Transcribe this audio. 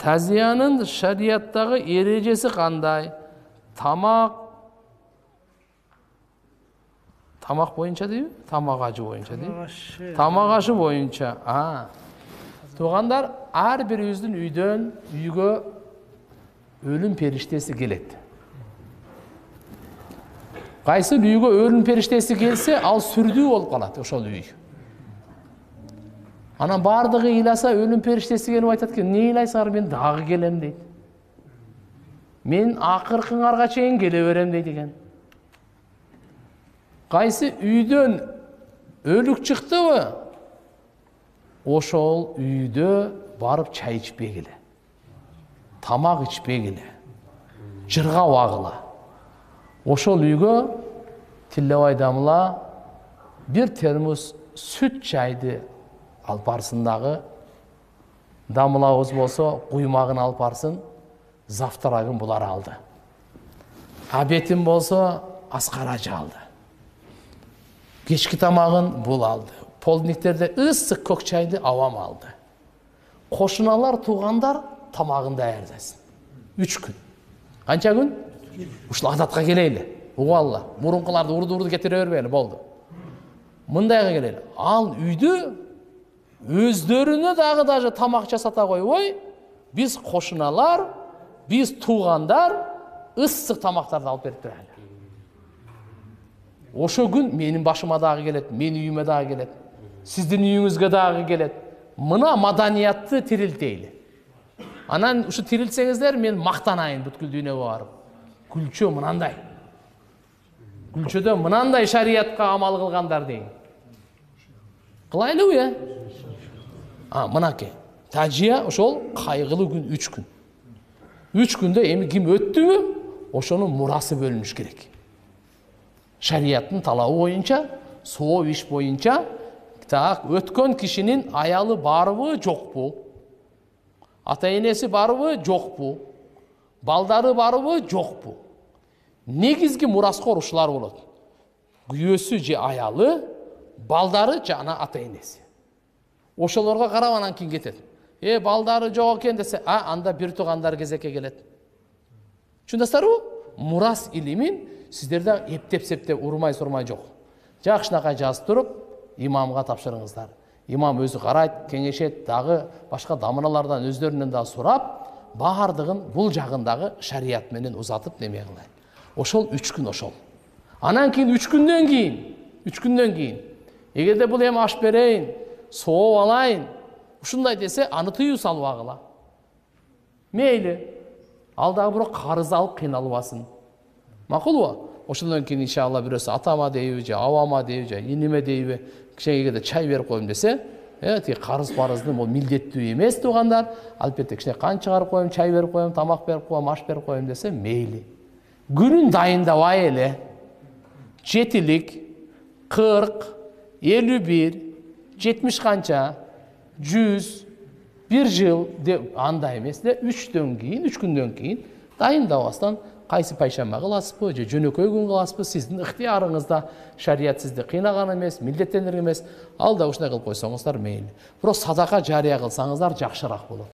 Тәзиянын шариаттагы эрежеси кандай? Тамак боюнча дейби? Тамак ачы боюнча дейби? Тамак ашы боюнча. Туугандар, ар бирибиздин үйгө өлүм периштеси келет. Кайсы үйгө өлүм периштеси келсе, ал сүрдүү болуп калат ошол үй. Анан бардыгы ыйласа, өлүм периштеси келип айтат экен, "Не ыйлайсыңар, мен дагы келем" дейт. "Мен акыркыңарга чейин келе берем" дейт экен. Кайсы үйдөн өлүк чыктыбы? Ошол үйдө барып чай ичпегиле, тамак ичпегиле, жыргабагыла. Ошол үйгө тиллебай дамыла бир термос сүт чайды алып барсын дагы, дамылабыз болсо куймагын алып барсын, завтрагын булар алды. Абетин болсо Аскар ажы алды. Кечки тамагын бул алды. Полдниктерде ысык көк чайды авам алды. Кошуналар, туугандар тамагын даярдасын. 3 күн. Канча күн? Ушул адатка келейли. Угалла. Мурункуларды урду кетире бербейли, болду. Мындайга келейли. Ал үйдө өздөрүнө дагы даже тамак жасата койбой, биз кошуналар, биз туугандар ысык тамактарды алып берип турайлы. Ошо күн менин башыма дагы келет, менин үйүмө дагы келет, сиздин үйүңүзгө дагы келет. Мына маданиятты тирилтейли. Анан ушу тирилтсеңиздер, мен мактанайын бүткүл дүйнөгө барып. Күлчө мынандай. Күлчөдө мынандай шариятка амал кылгандар дейин. Кылайлыбы, мынакей. Тажия ошол кайгылуу күн 3 күн. 3 күндө эми ким өттүбү, ошонун мурасы бөлүнүш керек. Шарияттын талабы боюнча, соо иш боюнча, өткөн кишинин аялы барбы, жокпу? Ата-энеси барбы, жокпу? Балдары барбы, жокпу? Негизги мураскор ушулар болот. Күйөөсү же аялы, балдары жана ата-энеси. Ошолорго карап анан ким кетет? Балдары жок экен десе, анда бир туугандар кезекке келет. Түшүндүңүздөрбү? Мурас илимин сиздерде эптеп-септеп урмай-сурмай жок. Жакшынакай жазып туруп, имамга тапшырыңыздар. Имам өзү карайт, кеңешет, дагы башка дамыналардан өздөрүнөн да сурап, баардыгын бул жагындагы шарият менен узатып неме кылайт. Ошол 3 күн ошол. Анан кийин 3 күндөн кийин, эгерде бул эми аш берейин, сооп алайын, ушундай десе, аны тыюу салбагыла. Мейли. Ал дагы бирок карыз алып кыйналбасын. Макулбу? Ошондон кийин иншалла бирөөсү атама дейби, же авама дейби, же иниме дейби, кичинекейге чай берип коем десе, тиги карыз-парыздын бул милдеттүү эмес туугандар. Албетте кичине кан чыгарып коем, чай берип коем, тамак берип коем, аш берип коем десе, мейли. Күнүн дайындабай эле 7-лик, 40, 51, 70 канча, 100, 1 жыл деп андай эмес эле 3 күндөн кийин дайындабастан кайсы пайшамба кыласызбы же жөнөкөй күн кыласызбы, сиздин ыктыярыңызда. Шарият сизди кыйнаган эмес, милдеттендирген эмес. Ал да ушундай кылып койсоңуздар мейли. Бирок садака жарыя кылсаңыздар жакшыраак болот.